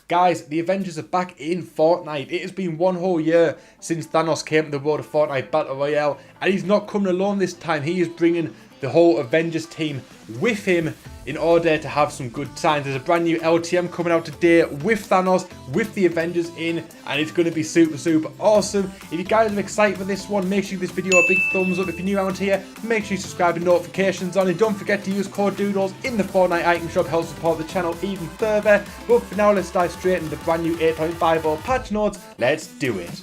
Guys, the Avengers are back in Fortnite. It has been one whole year since Thanos came to the world of Fortnite Battle Royale, and he's not coming alone this time. He is bringing the whole Avengers team with him in order to have some good times. There's a brand new LTM coming out today with Thanos, with the Avengers in, and it's going to be super awesome. If you guys are excited for this one, make sure you give this video a big thumbs up. If you're new around here, make sure you subscribe and notifications on, and don't forget to use code Doodles in the Fortnite item shop. Help support the channel even further. But for now, let's dive straight into the brand new 8.50 patch notes. Let's do it.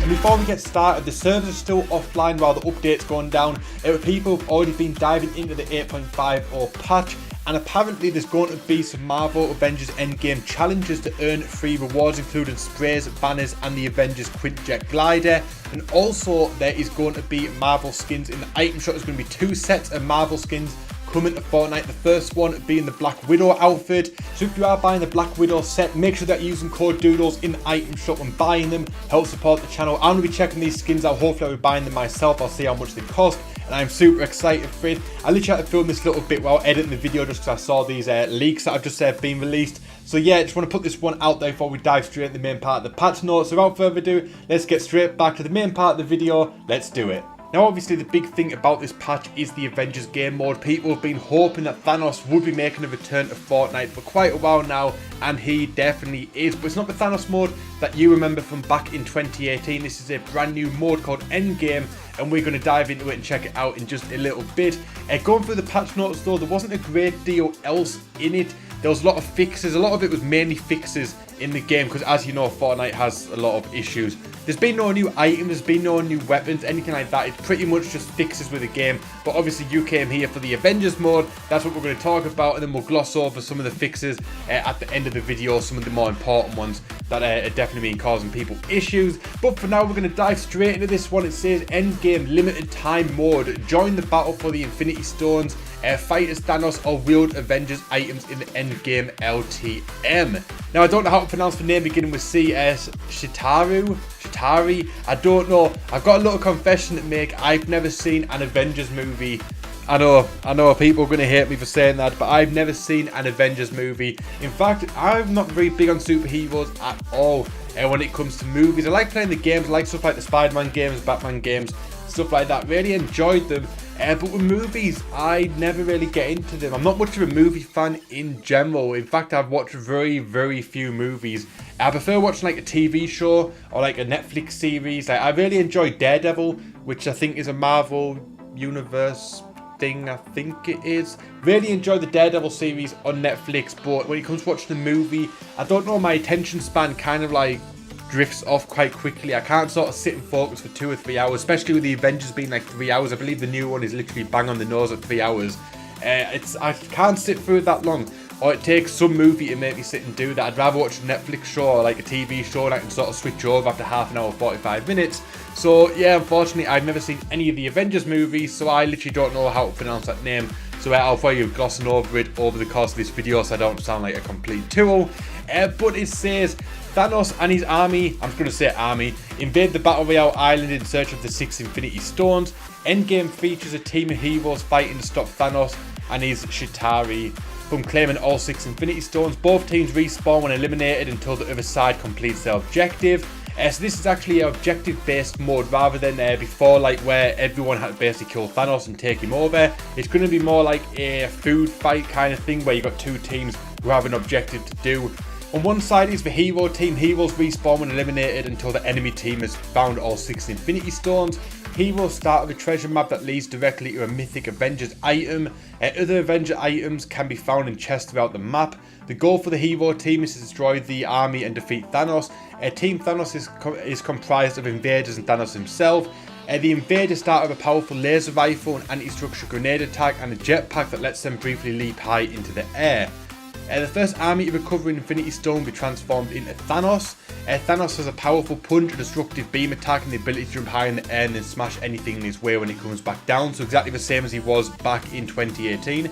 Before we get started, the servers are still offline while the update's going down. People have already been diving into the 8.50 patch, and apparently there's going to be some Marvel Avengers Endgame challenges to earn free rewards, including sprays, banners, and the Avengers Quintjet glider. And also there is going to be Marvel skins in the item shop. There's going to be 2 sets of Marvel skins coming to Fortnite. The first one being the Black Widow outfit. So if you are buying the Black Widow set, make sure that you're using code Doodles in the item shop when buying them. Help support the channel. I'm going to be checking these skins out. Hopefully I'll be buying them myself. I'll see how much they cost, and I'm super excited for it. I literally had to film this little bit while editing the video just because I saw these leaks that have just been released. So yeah, just want to put this one out there before we dive straight into the main part of the patch notes. So without further ado, let's get straight back to the main part of the video. Let's do it. Now obviously the big thing about this patch is the Avengers game mode. People have been hoping that Thanos would be making a return to Fortnite for quite a while now, and he definitely is. But it's not the Thanos mode that you remember from back in 2018. This is a brand new mode called Endgame, and we're going to dive into it and check it out in just a little bit. Going through the patch notes though, there wasn't a great deal else in it. There was a lot of fixes. A lot of it was mainly fixes in the game because, as you know, Fortnite has a lot of issues. There's been no new items, there's been no new weapons, anything like that. It's pretty much just fixes with the game. But obviously you came here for the Avengers mode. That's what we're going to talk about, and then we'll gloss over some of the fixes at the end of the video, some of the more important ones that are definitely been causing people issues. But for now, we're going to dive straight into this one. It says Endgame limited time mode. Join the battle for the Infinity Stones. Fight as Thanos or wield Avengers items in the Endgame LTM. Now I don't know how to pronounce the name beginning with C. Shitari. I don't know. I've got a little confession to make. I've never seen an Avengers movie. I know people are going to hate me for saying that, but I've never seen an Avengers movie. In fact, I'm not very big on superheroes at all when it comes to movies. I like playing the games. I like stuff like the Spider-Man games, Batman games, stuff like that. Really enjoyed them. But with movies, I never really get into them. I'm not much of a movie fan in general. In fact, I've watched very few movies. I prefer watching like a TV show or like a Netflix series. Like, I really enjoy Daredevil, which I think is a Marvel Universe thing, I think it is. Really enjoy the Daredevil series on Netflix, but when it comes to watching the movie, I don't know, my attention span kind of like drifts off quite quickly. I can't sort of sit and focus for 2 or 3 hours, especially with the Avengers being like 3 hours. I believe the new one is literally bang on the nose at 3 hours. I can't sit through it that long, or it takes some movie to make me sit and do that. I'd rather watch a Netflix show or like a TV show, and I can sort of switch over after half an hour, 45 minutes. So yeah, unfortunately I've never seen any of the Avengers movies, so I literally don't know how to pronounce that name. So I'll probably be glossing over it over the course of this video so I don't sound like a complete tool. But it says Thanos and his army, I'm just going to say army, invade the Battle Royale island in search of the 6 Infinity Stones. Endgame features a team of heroes fighting to stop Thanos and his Shitari from claiming all 6 Infinity Stones. Both teams respawn when eliminated until the other side completes their objective. So this is actually an objective-based mode rather than before, like where everyone had to basically kill Thanos and take him over. It's going to be more like a food fight kind of thing where you've got 2 teams who have an objective to do. On one side is the hero team. Heroes respawn when eliminated until the enemy team has found all 6 Infinity Stones. Heroes start with a treasure map that leads directly to a mythic Avengers item. Other Avenger items can be found in chests throughout the map. The goal for the hero team is to destroy the army and defeat Thanos. Team Thanos is comprised of invaders and Thanos himself. The invaders start with a powerful laser rifle, an anti-structure grenade attack, and a jetpack that lets them briefly leap high into the air. The first army to recover an Infinity Stone will be transformed into Thanos. Thanos has a powerful punch, a destructive beam attack, and the ability to jump high in the air and then smash anything in his way when he comes back down. So exactly the same as he was back in 2018.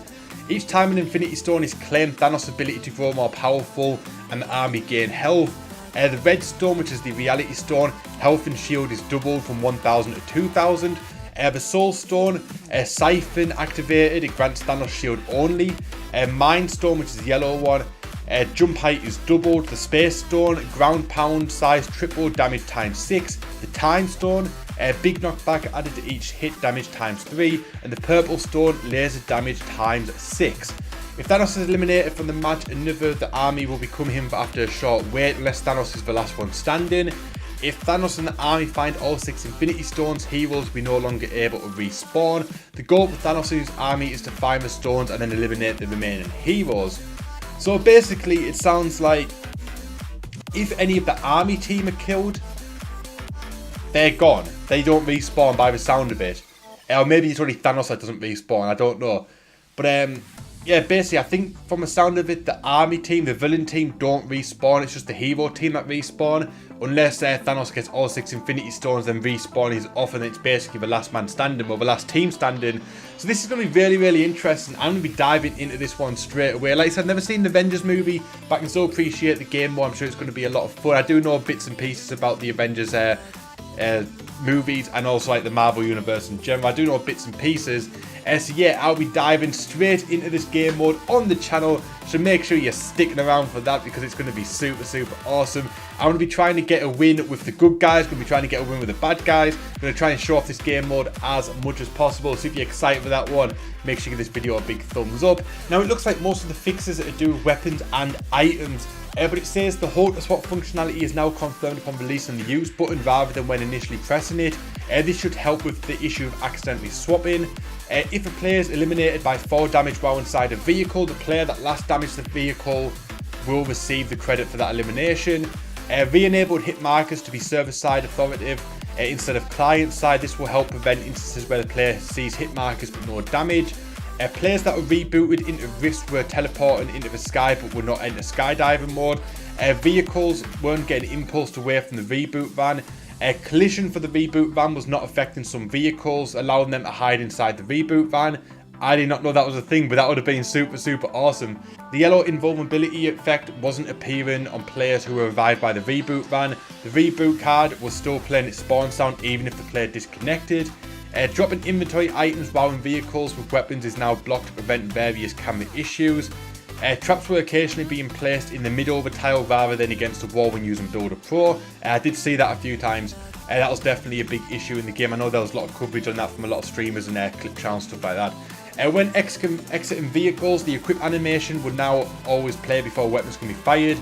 Each time an Infinity Stone is claimed, Thanos' ability to grow more powerful and the army gain health. The Red Stone, which is the Reality Stone, health and shield is doubled from 1000 to 2000. The Soul Stone, Siphon activated, it grants Thanos shield only. Mind Stone, which is the yellow one, jump height is doubled. The Space Stone, ground pound size triple, damage times 6. The Time Stone, big knockback added to each hit, damage times 3. And the Purple Stone, laser damage times 6. If Thanos is eliminated from the match, another of the army will become him after a short wait, unless Thanos is the last one standing. If Thanos and the army find all 6 Infinity Stones, heroes will be no longer able to respawn. The goal for Thanos' army is to find the stones and then eliminate the remaining heroes. So basically, it sounds like if any of the army team are killed, they're gone. They don't respawn by the sound of it. Or maybe it's only Thanos that doesn't respawn, I don't know. But yeah, basically, I think from the sound of it, the army team, the villain team don't respawn. It's just the hero team that respawn. Unless Thanos gets all 6 Infinity Stones, then respawn is off, and it's basically the last man standing, or the last team standing. So this is going to be really, really interesting. I'm going to be diving into this one straight away. Like I said, I've never seen the Avengers movie, but I can so appreciate the game more. I'm sure it's going to be a lot of fun. I do know bits and pieces about the Avengers movies, and also like the Marvel Universe in general. I do know bits and pieces. So yeah, I'll be diving straight into this game mode on the channel, so make sure you're sticking around for that, because it's going to be super, super awesome. I'm going to be trying to get a win with the good guys, going to be trying to get a win with the bad guys. I'm going to try and show off this game mode as much as possible, so if you're excited for that one, make sure you give this video a big thumbs up. Now, it looks like most of the fixes are to do with weapons and items, but it says the hold to swap functionality is now confirmed upon releasing the use button rather than when initially pressing it. This should help with the issue of accidentally swapping. If a player is eliminated by 4 damage while inside a vehicle, the player that last damaged the vehicle will receive the credit for that elimination. Re-enabled hit markers to be server-side authoritative instead of client-side. This will help prevent instances where the player sees hit markers but no damage. Players that were rebooted into Rifts were teleporting into the sky but would not enter skydiving mode. Vehicles weren't getting impulsed away from the reboot van. Collision for the reboot van was not affecting some vehicles, allowing them to hide inside the reboot van. I did not know that was a thing, but that would have been super, super awesome. The yellow invulnerability effect wasn't appearing on players who were revived by the reboot van. The reboot card was still playing its spawn sound even if the player disconnected. Dropping inventory items while in vehicles with weapons is now blocked to prevent various camera issues. Traps were occasionally being placed in the mid-over tile rather than against the wall when using Builder Pro. I did see that a few times. That was definitely a big issue in the game. I know there was a lot of coverage on that from a lot of streamers and clip channels, stuff like that. When exiting vehicles, the equip animation would now always play before weapons can be fired.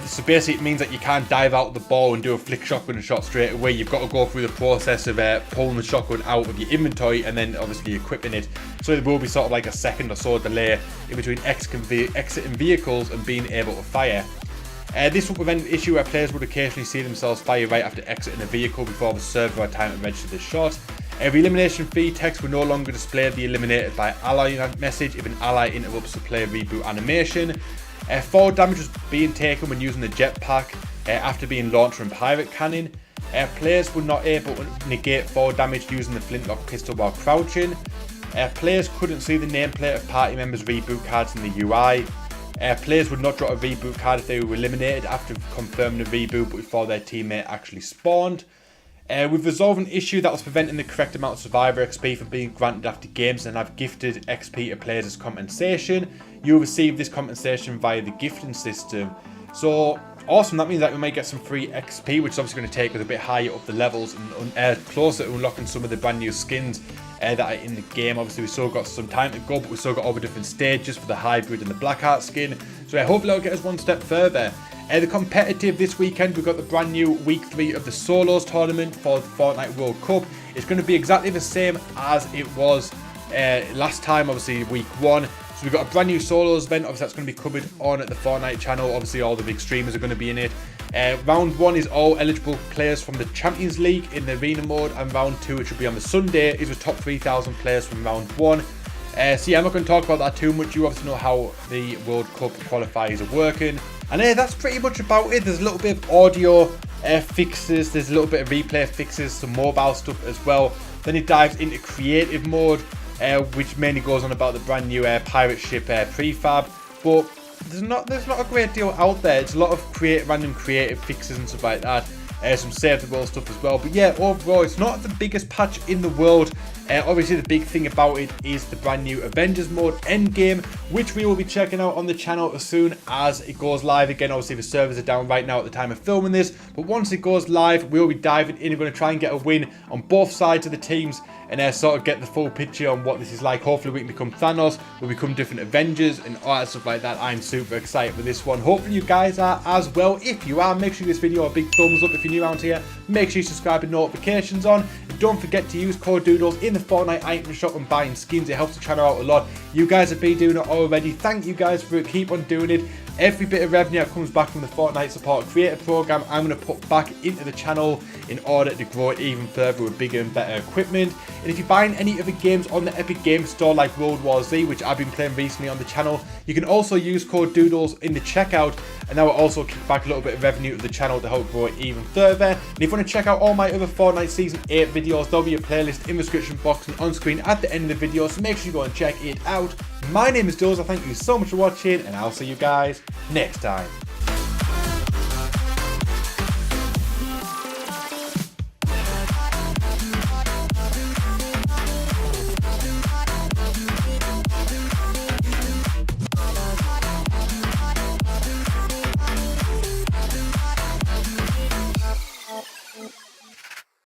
So basically it means that you can't dive out the ball and do a flick shotgun shot straight away. You've got to go through the process of pulling the shotgun out of your inventory and then obviously equipping it. So there will be sort of like a second or so delay in between exiting vehicles and being able to fire. This will prevent an issue where players would occasionally see themselves fire right after exiting a vehicle before the server had time to register the shot. The elimination fee text will no longer display the eliminated by ally message if an ally interrupts the player reboot animation. 4 damage was being taken when using the jetpack after being launched from Pirate Cannon. Players were not able to negate 4 damage using the flintlock pistol while crouching. Players couldn't see the nameplate of party members' reboot cards in the UI. Players would not drop a reboot card if they were eliminated after confirming the reboot but before their teammate actually spawned. We've resolved an issue that was preventing the correct amount of survivor XP from being granted after games, and I've gifted XP to players as compensation. You'll receive this compensation via the gifting system. So awesome, that means that we might get some free XP, which is obviously going to take us a bit higher up the levels and closer to unlocking some of the brand new skins that are in the game. Obviously we've still got some time to go, but we've still got all the different stages for the hybrid and the Blackheart skin. So hopefully that'll get us one step further. The competitive this weekend, we've got the brand new week 3 of the Solos tournament for the Fortnite World Cup. It's going to be exactly the same as it was last time, obviously week 1. So we've got a brand new Solos event, obviously that's going to be covered on the Fortnite channel. Obviously all the big streamers are going to be in it. Round 1 is all eligible players from the Champions League in the arena mode, and round 2, which will be on the Sunday, is the top 3,000 players from round 1. So yeah, I'm not going to talk about that too much. You obviously know how the World Cup qualifiers are working. And that's pretty much about it. There's a little bit of audio fixes, there's a little bit of replay fixes, some mobile stuff as well. Then it dives into creative mode, which mainly goes on about the brand new pirate ship prefab. But there's not a great deal out there. It's a lot of random creative fixes and stuff like that. some Save the World stuff as well. But yeah, overall, it's not the biggest patch in the world. Obviously, the big thing about it is the brand new Avengers mode endgame, which we will be checking out on the channel as soon as it goes live again. Obviously, the servers are down right now at the time of filming this, but once it goes live, we'll be diving in. We're going to try and get a win on both sides of the teams and sort of get the full picture on what this is like. Hopefully, we can become Thanos, we'll become different Avengers and all that stuff like that. I'm super excited for this one. Hopefully, you guys are as well. If you are, make sure you give this video a big thumbs up. If you're new around here, make sure you subscribe and notifications on. And don't forget to use code Doodles in the Fortnite item shop and buying skins. It helps the channel out a lot. You guys have been doing it already. Thank you guys for it. Keep on doing it. Every bit of revenue that comes back from the Fortnite Support Creator Program, I'm going to put back into the channel in order to grow it even further with bigger and better equipment. And if you're buying any of the games on the Epic Games Store like World War Z, which I've been playing recently on the channel, you can also use code Doodles in the checkout, and that will also kick back a little bit of revenue to the channel to help grow it even further. And if you want to check out all my other Fortnite Season 8 videos, there'll be a playlist in the description box and on screen at the end of the video, so make sure you go and check it out. My name is Doodles. I thank you so much for watching, and I'll see you guys next time.